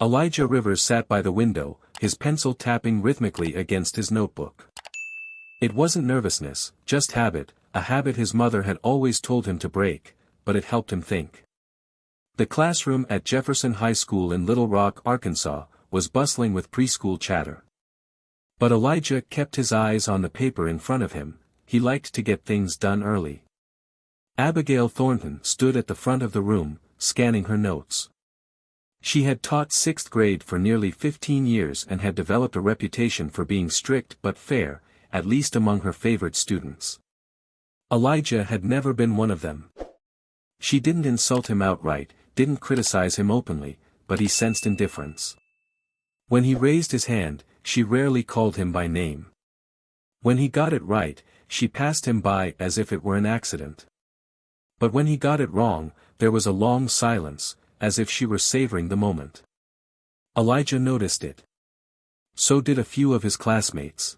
Elijah Rivers sat by the window, his pencil tapping rhythmically against his notebook. It wasn't nervousness, just habit, a habit his mother had always told him to break, but it helped him think. The classroom at Jefferson High School in Little Rock, Arkansas, was bustling with preschool chatter. But Elijah kept his eyes on the paper in front of him. He liked to get things done early. Abigail Thornton stood at the front of the room, scanning her notes. She had taught 6th grade for nearly 15 years and had developed a reputation for being strict but fair, at least among her favorite students. Elijah had never been one of them. She didn't insult him outright, didn't criticize him openly, but he sensed indifference. When he raised his hand, she rarely called him by name. When he got it right, she passed him by as if it were an accident. But when he got it wrong, there was a long silence, as if she were savoring the moment. Elijah noticed it. So did a few of his classmates.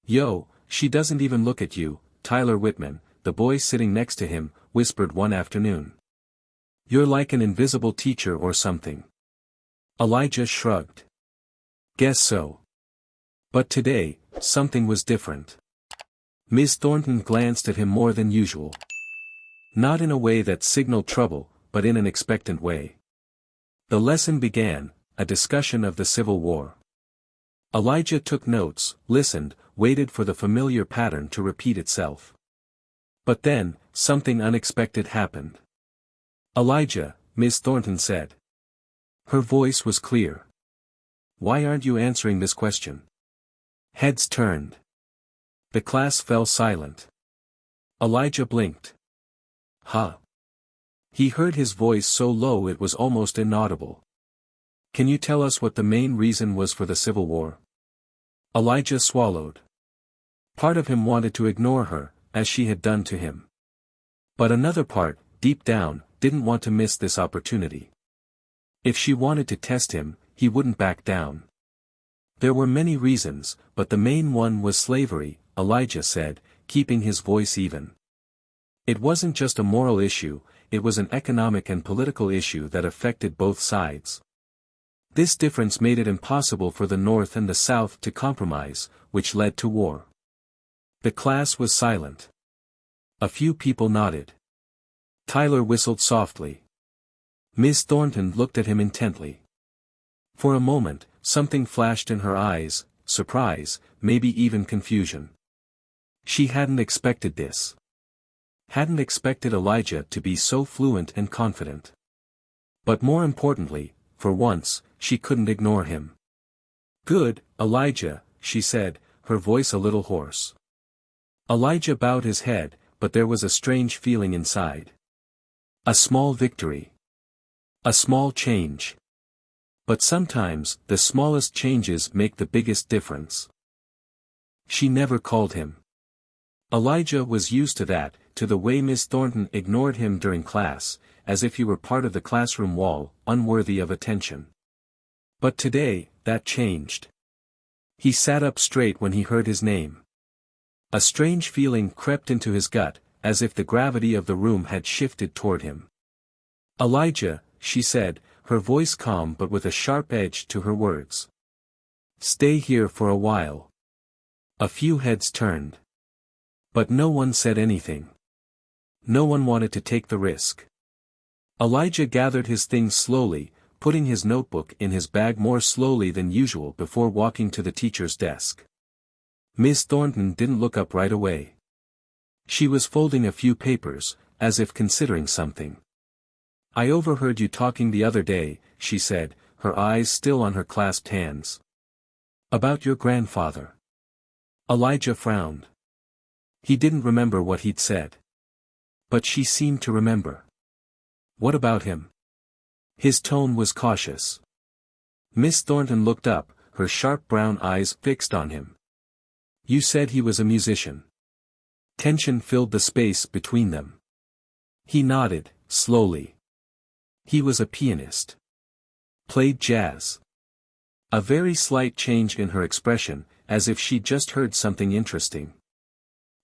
"Yo, she doesn't even look at you," Tyler Whitman, the boy sitting next to him, whispered one afternoon. "You're like an invisible teacher or something." Elijah shrugged. "Guess so. But today, something was different." Miss Thornton glanced at him more than usual. Not in a way that signaled trouble, but in an expectant way. The lesson began, a discussion of the Civil War. Elijah took notes, listened, waited for the familiar pattern to repeat itself. But then, something unexpected happened. "Elijah," Miss Thornton said. Her voice was clear. "Why aren't you answering this question?" Heads turned. The class fell silent. Elijah blinked. "Huh?" He heard his voice so low it was almost inaudible. "Can you tell us what the main reason was for the Civil War?" Elijah swallowed. Part of him wanted to ignore her, as she had done to him. But another part, deep down, didn't want to miss this opportunity. If she wanted to test him, he wouldn't back down. There were many reasons, but the main one was slavery, Elijah said, keeping his voice even. It wasn't just a moral issue, it was an economic and political issue that affected both sides. This difference made it impossible for the North and the South to compromise, which led to war. The class was silent. A few people nodded. Tyler whistled softly. Miss Thornton looked at him intently. For a moment, something flashed in her eyes, surprise, maybe even confusion. She hadn't expected this. Hadn't expected Elijah to be so fluent and confident. But more importantly, for once, she couldn't ignore him. "Good, Elijah," she said, her voice a little hoarse. Elijah bowed his head, but there was a strange feeling inside. A small victory. A small change. But sometimes, the smallest changes make the biggest difference. She never called him. Elijah was used to that, to the way Miss Thornton ignored him during class, as if he were part of the classroom wall, unworthy of attention. But today, that changed. He sat up straight when he heard his name. A strange feeling crept into his gut, as if the gravity of the room had shifted toward him. "Elijah," she said, her voice calm but with a sharp edge to her words. "Stay here for a while." A few heads turned. But no one said anything. No one wanted to take the risk. Elijah gathered his things slowly, putting his notebook in his bag more slowly than usual before walking to the teacher's desk. Miss Thornton didn't look up right away. She was folding a few papers, as if considering something. "I overheard you talking the other day," she said, her eyes still on her clasped hands. "About your grandfather." Elijah frowned. He didn't remember what he'd said. But she seemed to remember. "What about him?" His tone was cautious. Miss Thornton looked up, her sharp brown eyes fixed on him. "You said he was a musician." Tension filled the space between them. He nodded, slowly. "He was a pianist. Played jazz." A very slight change in her expression, as if she'd just heard something interesting.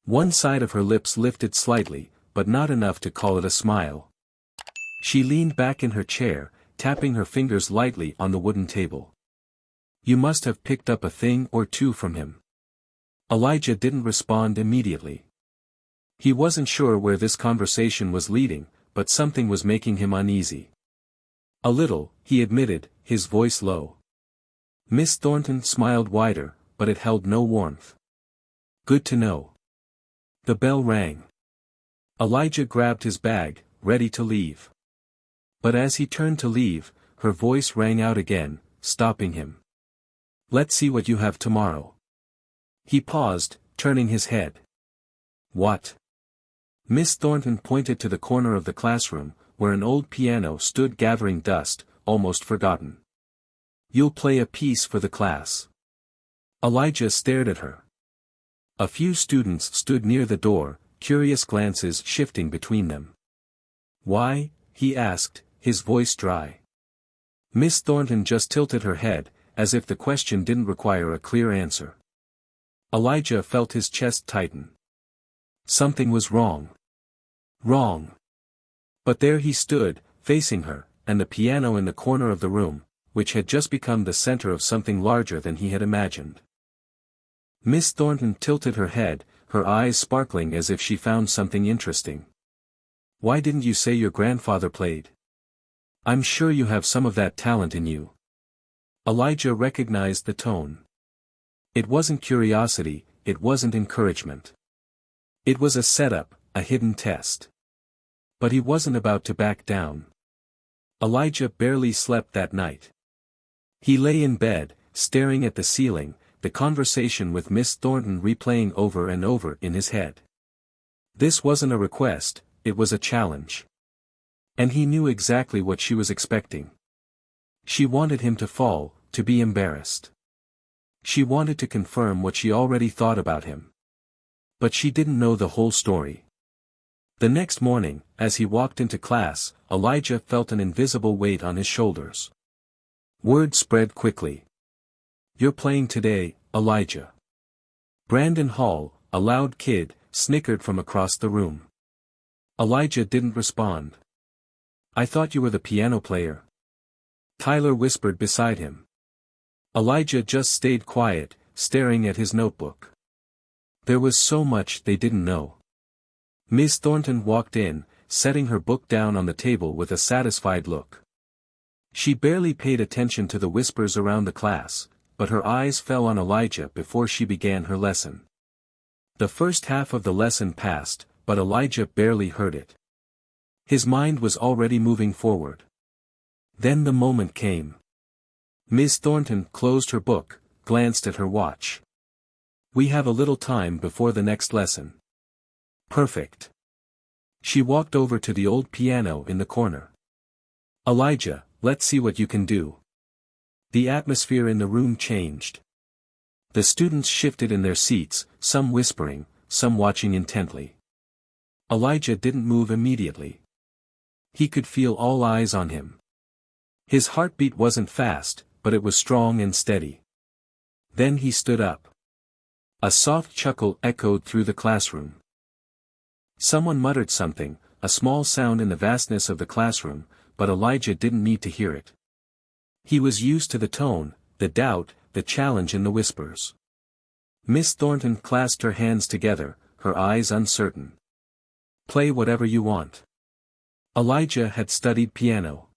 One side of her lips lifted slightly, but not enough to call it a smile. She leaned back in her chair, tapping her fingers lightly on the wooden table. "You must have picked up a thing or two from him." Elijah didn't respond immediately. He wasn't sure where this conversation was leading, but something was making him uneasy. "A little," he admitted, his voice low. Miss Thornton smiled wider, but it held no warmth. "Good to know." The bell rang. Elijah grabbed his bag, ready to leave. But as he turned to leave, her voice rang out again, stopping him. "Let's see what you have tomorrow." He paused, turning his head. "What?" Miss Thornton pointed to the corner of the classroom, where an old piano stood gathering dust, almost forgotten. "You'll play a piece for the class." Elijah stared at her. A few students stood near the door, curious glances shifting between them. "Why?" he asked, his voice dry. Miss Thornton just tilted her head, as if the question didn't require a clear answer. Elijah felt his chest tighten. Something was wrong. Wrong. But there he stood, facing her, and the piano in the corner of the room, which had just become the center of something larger than he had imagined. Miss Thornton tilted her head, her eyes sparkling as if she found something interesting. "Why didn't you say your grandfather played? I'm sure you have some of that talent in you." Elijah recognized the tone. It wasn't curiosity, it wasn't encouragement. It was a setup, a hidden test. But he wasn't about to back down. Elijah barely slept that night. He lay in bed, staring at the ceiling, the conversation with Miss Thornton replaying over and over in his head. This wasn't a request, it was a challenge. And he knew exactly what she was expecting. She wanted him to fall, to be embarrassed. She wanted to confirm what she already thought about him. But she didn't know the whole story. The next morning, as he walked into class, Elijah felt an invisible weight on his shoulders. Word spread quickly. "You're playing today, Elijah." Brandon Hall, a loud kid, snickered from across the room. Elijah didn't respond. "I thought you were the piano player." Tyler whispered beside him. Elijah just stayed quiet, staring at his notebook. There was so much they didn't know. Miss Thornton walked in, setting her book down on the table with a satisfied look. She barely paid attention to the whispers around the class, but her eyes fell on Elijah before she began her lesson. The first half of the lesson passed, but Elijah barely heard it. His mind was already moving forward. Then the moment came. Miss Thornton closed her book, glanced at her watch. "We have a little time before the next lesson." "Perfect." She walked over to the old piano in the corner. "Elijah, let's see what you can do." The atmosphere in the room changed. The students shifted in their seats, some whispering, some watching intently. Elijah didn't move immediately. He could feel all eyes on him. His heartbeat wasn't fast, but it was strong and steady. Then he stood up. A soft chuckle echoed through the classroom. Someone muttered something, a small sound in the vastness of the classroom, but Elijah didn't need to hear it. He was used to the tone, the doubt, the challenge in the whispers. Miss Thornton clasped her hands together, her eyes uncertain. "Play whatever you want." Elijah had studied piano.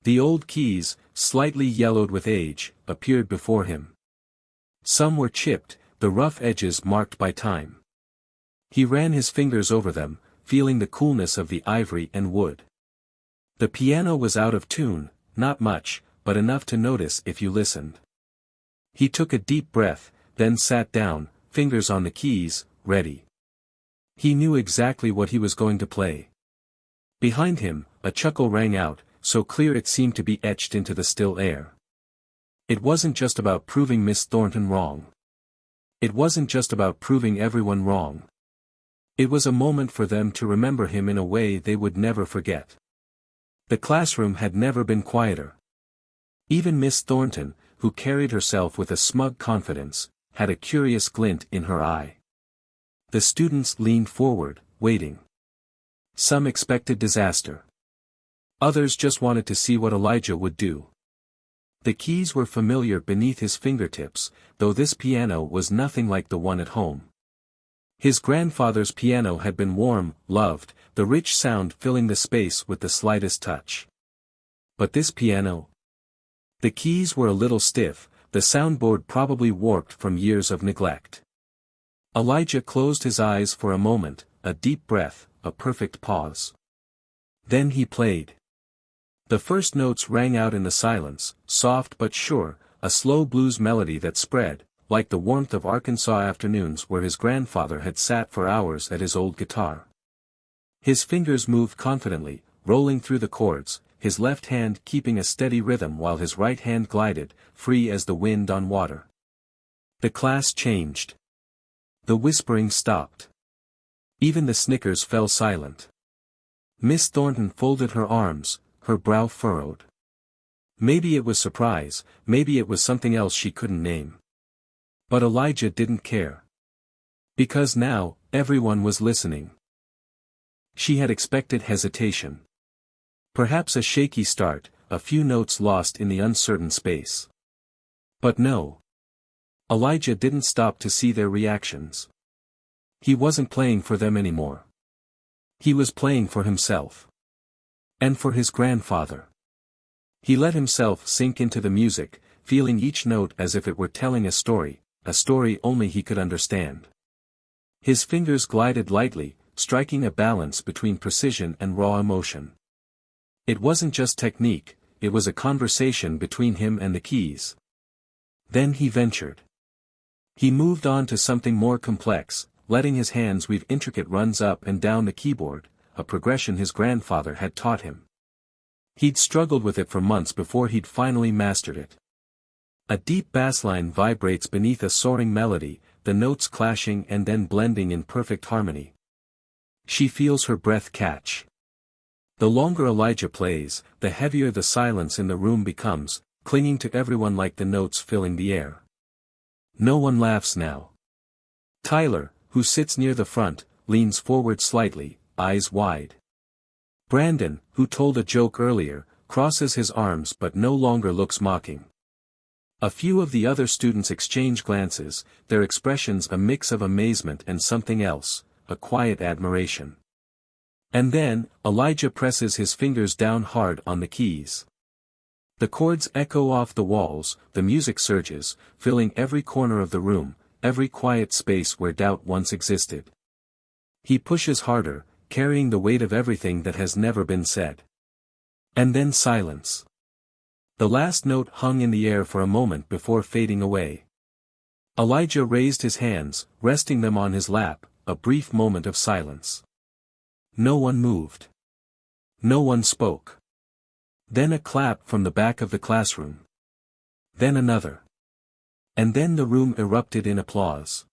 The old keys, slightly yellowed with age, appeared before him. Some were chipped, the rough edges marked by time. He ran his fingers over them, feeling the coolness of the ivory and wood. The piano was out of tune, not much, but enough to notice if you listened. He took a deep breath, then sat down, fingers on the keys, ready. He knew exactly what he was going to play. Behind him, a chuckle rang out, so clear it seemed to be etched into the still air. It wasn't just about proving Miss Thornton wrong. It wasn't just about proving everyone wrong. It was a moment for them to remember him in a way they would never forget. The classroom had never been quieter. Even Miss Thornton, who carried herself with a smug confidence, had a curious glint in her eye. The students leaned forward, waiting. Some expected disaster. Others just wanted to see what Elijah would do. The keys were familiar beneath his fingertips, though this piano was nothing like the one at home. His grandfather's piano had been warm, loved, the rich sound filling the space with the slightest touch. But this piano? The keys were a little stiff, the soundboard probably warped from years of neglect. Elijah closed his eyes for a moment, a deep breath, a perfect pause. Then he played. The first notes rang out in the silence, soft but sure, a slow blues melody that spread, like the warmth of Arkansas afternoons where his grandfather had sat for hours at his old guitar. His fingers moved confidently, rolling through the chords, his left hand keeping a steady rhythm while his right hand glided, free as the wind on water. The class changed. The whispering stopped. Even the snickers fell silent. Miss Thornton folded her arms, her brow furrowed. Maybe it was surprise, maybe it was something else she couldn't name. But Elijah didn't care. Because now, everyone was listening. She had expected hesitation. Perhaps a shaky start, a few notes lost in the uncertain space. But no. Elijah didn't stop to see their reactions. He wasn't playing for them anymore. He was playing for himself. And for his grandfather. He let himself sink into the music, feeling each note as if it were telling a story only he could understand. His fingers glided lightly, striking a balance between precision and raw emotion. It wasn't just technique, it was a conversation between him and the keys. Then he ventured. He moved on to something more complex, letting his hands weave intricate runs up and down the keyboard, a progression his grandfather had taught him. He'd struggled with it for months before he'd finally mastered it. A deep bassline vibrates beneath a soaring melody, the notes clashing and then blending in perfect harmony. She feels her breath catch. The longer Elijah plays, the heavier the silence in the room becomes, clinging to everyone like the notes filling the air. No one laughs now. Tyler, who sits near the front, leans forward slightly, eyes wide. Brandon, who told a joke earlier, crosses his arms but no longer looks mocking. A few of the other students exchange glances, their expressions a mix of amazement and something else, a quiet admiration. And then, Elijah presses his fingers down hard on the keys. The chords echo off the walls, the music surges, filling every corner of the room, every quiet space where doubt once existed. He pushes harder, carrying the weight of everything that has never been said. And then silence. The last note hung in the air for a moment before fading away. Elijah raised his hands, resting them on his lap, a brief moment of silence. No one moved. No one spoke. Then a clap from the back of the classroom. Then another. And then the room erupted in applause.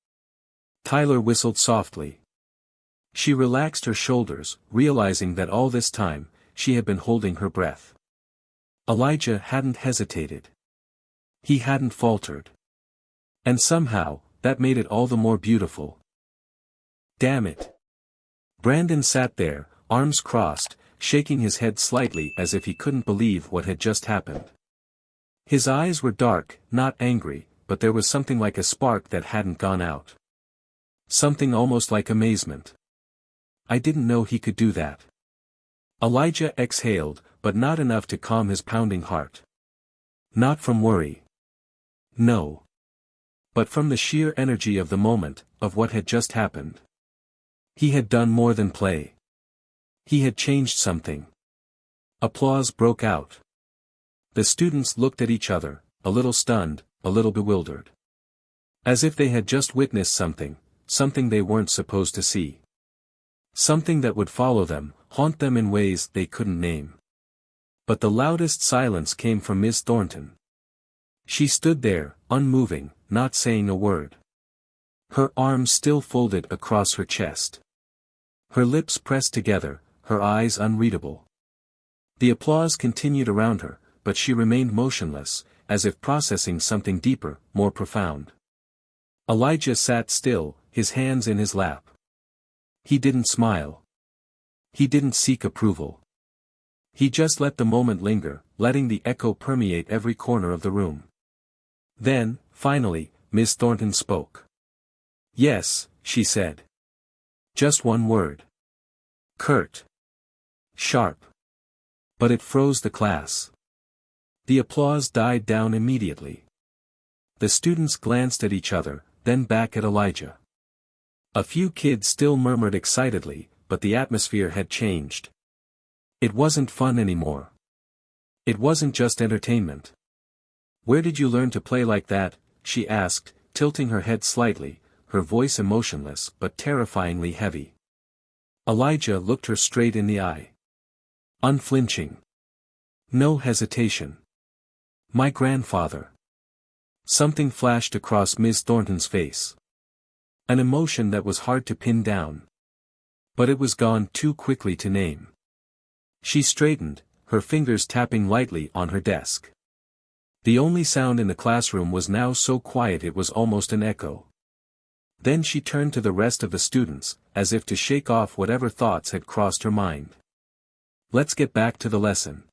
Tyler whistled softly. She relaxed her shoulders, realizing that all this time, she had been holding her breath. Elijah hadn't hesitated. He hadn't faltered. And somehow, that made it all the more beautiful. Damn it. Brandon sat there, arms crossed, shaking his head slightly as if he couldn't believe what had just happened. His eyes were dark, not angry, but there was something like a spark that hadn't gone out. Something almost like amazement. I didn't know he could do that. Elijah exhaled, but not enough to calm his pounding heart. Not from worry. No. But from the sheer energy of the moment, of what had just happened. He had done more than play. He had changed something. Applause broke out. The students looked at each other, a little stunned, a little bewildered. As if they had just witnessed something they weren't supposed to see. Something that would follow them, haunt them in ways they couldn't name. But the loudest silence came from Miss Thornton. She stood there, unmoving, not saying a word. Her arms still folded across her chest. Her lips pressed together, her eyes unreadable. The applause continued around her, but she remained motionless, as if processing something deeper, more profound. Elijah sat still, his hands in his lap. He didn't smile. He didn't seek approval. He just let the moment linger, letting the echo permeate every corner of the room. Then, finally, Miss Thornton spoke. "Yes," she said. Just one word. Curt. Sharp. But it froze the class. The applause died down immediately. The students glanced at each other, then back at Elijah. A few kids still murmured excitedly, but the atmosphere had changed. It wasn't fun anymore. It wasn't just entertainment. "Where did you learn to play like that?" she asked, tilting her head slightly, her voice emotionless but terrifyingly heavy. Elijah looked her straight in the eye. Unflinching. No hesitation. "My grandfather." Something flashed across Miss Thornton's face. An emotion that was hard to pin down. But it was gone too quickly to name. She straightened, her fingers tapping lightly on her desk. The only sound in the classroom was now so quiet it was almost an echo. Then she turned to the rest of the students, as if to shake off whatever thoughts had crossed her mind. "Let's get back to the lesson."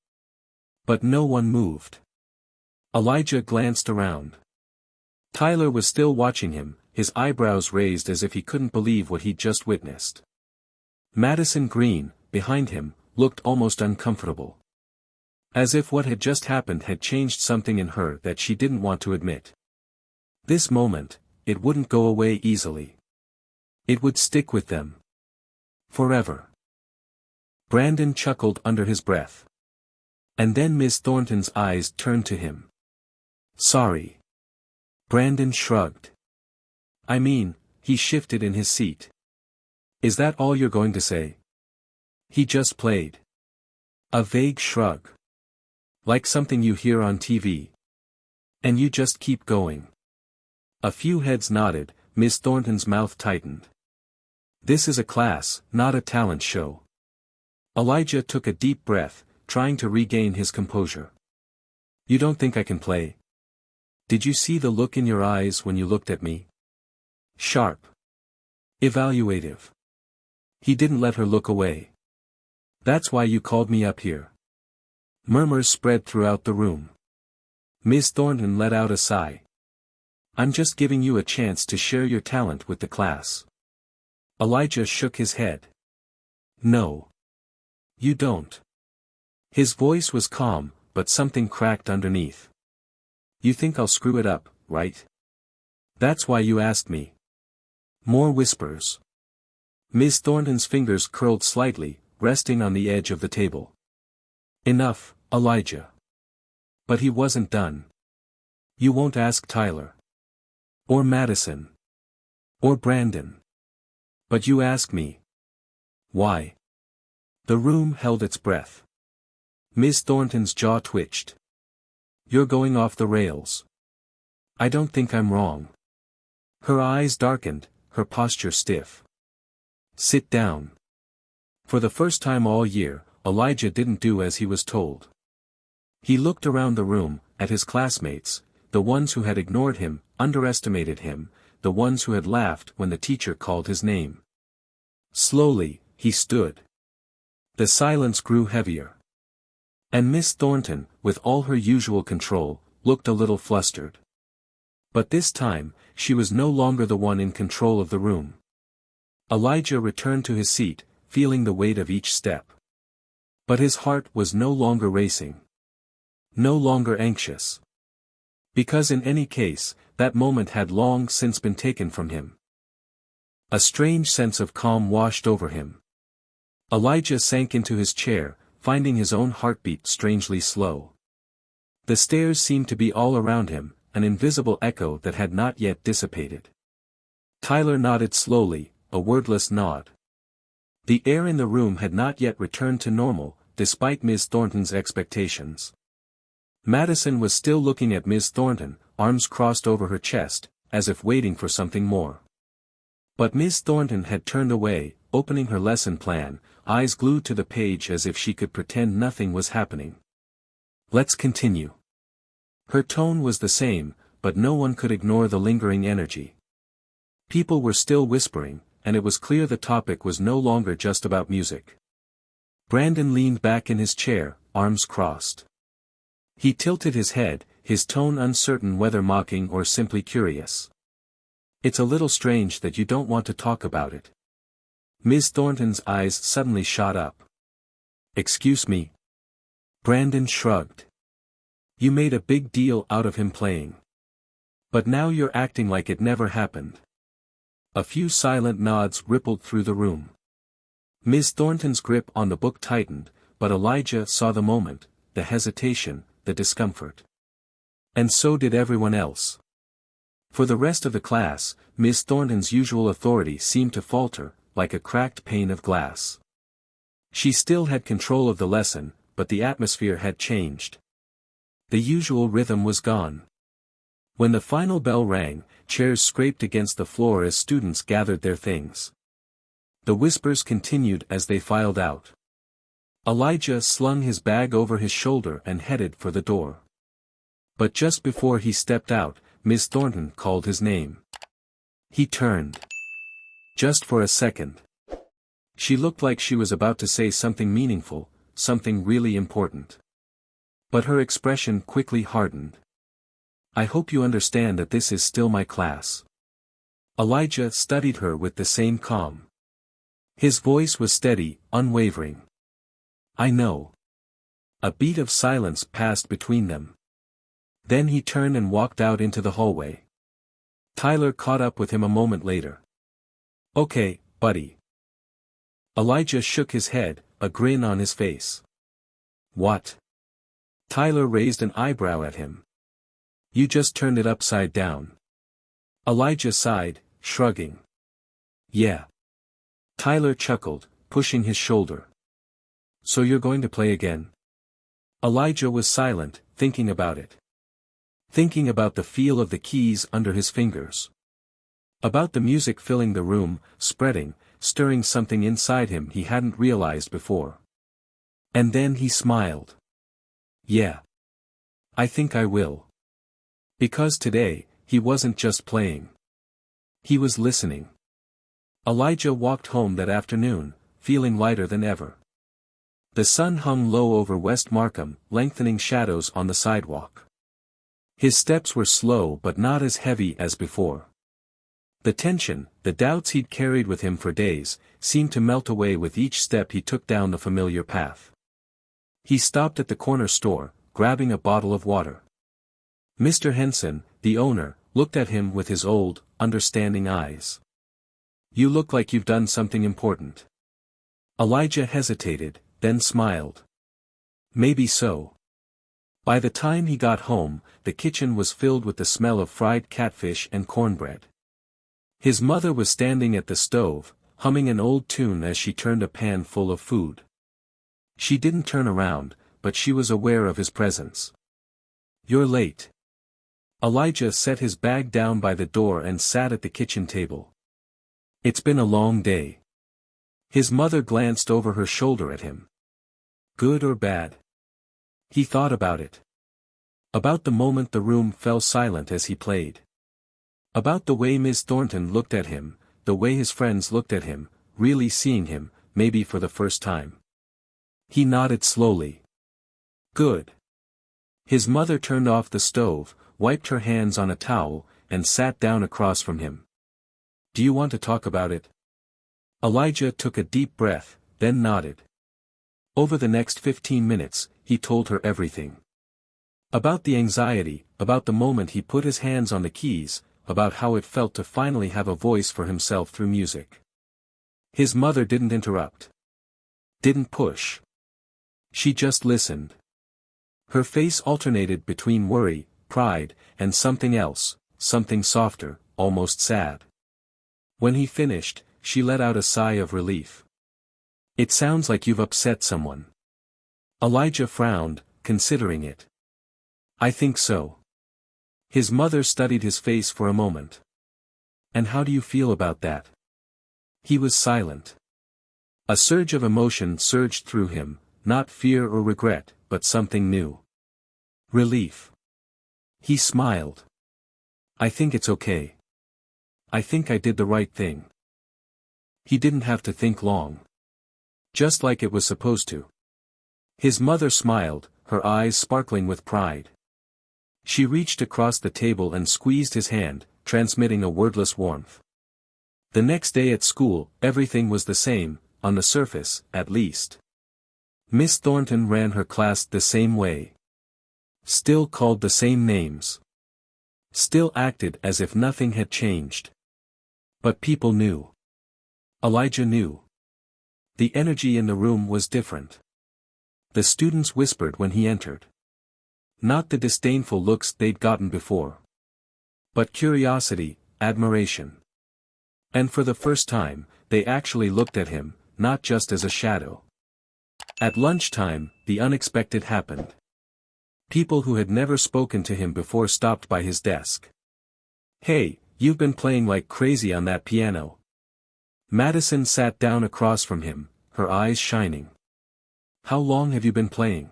But no one moved. Elijah glanced around. Tyler was still watching him, his eyebrows raised as if he couldn't believe what he'd just witnessed. Madison Green, behind him, looked almost uncomfortable. As if what had just happened had changed something in her that she didn't want to admit. This moment, it wouldn't go away easily. It would stick with them. Forever. Brandon chuckled under his breath. And then Miss Thornton's eyes turned to him. "Sorry." Brandon shrugged. "I mean," he shifted in his seat. "Is that all you're going to say?" He just played. A vague shrug. Like something you hear on TV. And you just keep going. A few heads nodded, Miss Thornton's mouth tightened. "This is a class, not a talent show." Elijah took a deep breath, trying to regain his composure. "You don't think I can play? Did you see the look in your eyes when you looked at me? Sharp. Evaluative." He didn't let her look away. "That's why you called me up here." Murmurs spread throughout the room. Miss Thornton let out a sigh. "I'm just giving you a chance to share your talent with the class." Elijah shook his head. "No. You don't." His voice was calm, but something cracked underneath. "You think I'll screw it up, right? That's why you asked me." More whispers. Miss Thornton's fingers curled slightly, resting on the edge of the table. "Enough, Elijah." But he wasn't done. "You won't ask Tyler. Or Madison. Or Brandon. But you ask me." "Why?" The room held its breath. Miss Thornton's jaw twitched. "You're going off the rails." "I don't think I'm wrong." Her eyes darkened, her posture stiff. "Sit down." For the first time all year, Elijah didn't do as he was told. He looked around the room, at his classmates, the ones who had ignored him, underestimated him, the ones who had laughed when the teacher called his name. Slowly, he stood. The silence grew heavier. And Miss Thornton, with all her usual control, looked a little flustered. But this time, she was no longer the one in control of the room. Elijah returned to his seat, feeling the weight of each step. But his heart was no longer racing. No longer anxious. Because in any case, that moment had long since been taken from him. A strange sense of calm washed over him. Elijah sank into his chair, finding his own heartbeat strangely slow. The stairs seemed to be all around him, an invisible echo that had not yet dissipated. Tyler nodded slowly, a wordless nod. The air in the room had not yet returned to normal, despite Miss Thornton's expectations. Madison was still looking at Miss Thornton, arms crossed over her chest, as if waiting for something more. But Miss Thornton had turned away, opening her lesson plan, eyes glued to the page as if she could pretend nothing was happening. "Let's continue." Her tone was the same, but no one could ignore the lingering energy. People were still whispering, and it was clear the topic was no longer just about music. Brandon leaned back in his chair, arms crossed. He tilted his head, his tone uncertain whether mocking or simply curious. It's a little strange that you don't want to talk about it. Ms. Thornton's eyes suddenly shot up. Excuse me? Brandon shrugged. You made a big deal out of him playing. But now you're acting like it never happened. A few silent nods rippled through the room. Ms. Thornton's grip on the book tightened, but Elijah saw the moment, the hesitation, the discomfort. And so did everyone else. For the rest of the class, Ms. Thornton's usual authority seemed to falter, like a cracked pane of glass. She still had control of the lesson, but the atmosphere had changed. The usual rhythm was gone. When the final bell rang, chairs scraped against the floor as students gathered their things. The whispers continued as they filed out. Elijah slung his bag over his shoulder and headed for the door. But just before he stepped out, Miss Thornton called his name. He turned. Just for a second. She looked like she was about to say something meaningful, something really important. But her expression quickly hardened. I hope you understand that this is still my class. Elijah studied her with the same calm. His voice was steady, unwavering. I know. A beat of silence passed between them. Then he turned and walked out into the hallway. Tyler caught up with him a moment later. Okay, buddy. Elijah shook his head, a grin on his face. What? Tyler raised an eyebrow at him. You just turned it upside down. Elijah sighed, shrugging. Yeah. Tyler chuckled, pushing his shoulder. So you're going to play again? Elijah was silent, thinking about it. Thinking about the feel of the keys under his fingers. About the music filling the room, spreading, stirring something inside him he hadn't realized before. And then he smiled. Yeah. I think I will. Because today, he wasn't just playing. He was listening. Elijah walked home that afternoon, feeling lighter than ever. The sun hung low over West Markham, lengthening shadows on the sidewalk. His steps were slow but not as heavy as before. The tension, the doubts he'd carried with him for days, seemed to melt away with each step he took down the familiar path. He stopped at the corner store, grabbing a bottle of water. Mr. Henson, the owner, looked at him with his old, understanding eyes. You look like you've done something important. Elijah hesitated, then smiled. Maybe so. By the time he got home, the kitchen was filled with the smell of fried catfish and cornbread. His mother was standing at the stove, humming an old tune as she turned a pan full of food. She didn't turn around, but she was aware of his presence. You're late. Elijah set his bag down by the door and sat at the kitchen table. It's been a long day. His mother glanced over her shoulder at him. Good or bad? He thought about it. About the moment the room fell silent as he played. About the way Miss Thornton looked at him, the way his friends looked at him, really seeing him, maybe for the first time. He nodded slowly. Good. His mother turned off the stove, wiped her hands on a towel, and sat down across from him. Do you want to talk about it? Elijah took a deep breath, then nodded. Over the next 15 minutes, he told her everything. About the anxiety, about the moment he put his hands on the keys, about how it felt to finally have a voice for himself through music. His mother didn't interrupt. Didn't push. She just listened. Her face alternated between worry, pride, and something else, something softer, almost sad. When he finished, she let out a sigh of relief. It sounds like you've upset someone. Elijah frowned, considering it. I think so. His mother studied his face for a moment. And how do you feel about that? He was silent. A surge of emotion surged through him, not fear or regret, but something new. Relief. He smiled. I think it's okay. I think I did the right thing. He didn't have to think long. Just like it was supposed to. His mother smiled, her eyes sparkling with pride. She reached across the table and squeezed his hand, transmitting a wordless warmth. The next day at school, everything was the same, on the surface, at least. Miss Thornton ran her class the same way. Still called the same names. Still acted as if nothing had changed. But people knew. Elijah knew. The energy in the room was different. The students whispered when he entered. Not the disdainful looks they'd gotten before. But curiosity, admiration. And for the first time, they actually looked at him, not just as a shadow. At lunchtime, the unexpected happened. People who had never spoken to him before stopped by his desk. "Hey, you've been playing like crazy on that piano." Madison sat down across from him, her eyes shining. "How long have you been playing?"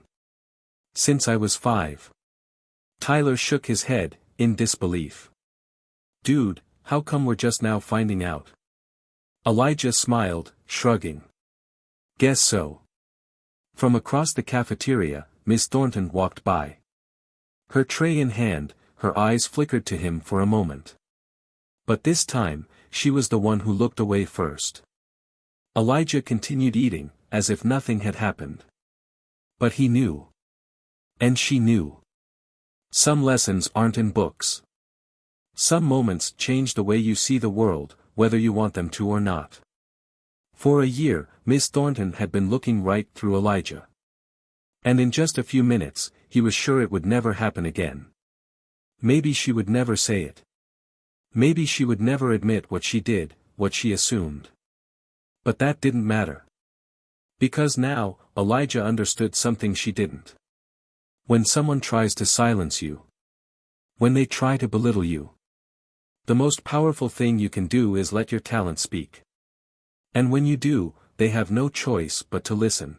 "Since I was 5. Tyler shook his head, in disbelief. "Dude, how come we're just now finding out?" Elijah smiled, shrugging. "Guess so." From across the cafeteria, Miss Thornton walked by. Her tray in hand, her eyes flickered to him for a moment. But this time, she was the one who looked away first. Elijah continued eating, as if nothing had happened. But he knew. And she knew. Some lessons aren't in books. Some moments change the way you see the world, whether you want them to or not. For a year, Miss Thornton had been looking right through Elijah. And in just a few minutes, he was sure it would never happen again. Maybe she would never say it. Maybe she would never admit what she did, what she assumed. But that didn't matter. Because now, Elijah understood something she didn't. When someone tries to silence you, when they try to belittle you, the most powerful thing you can do is let your talent speak. And when you do, they have no choice but to listen.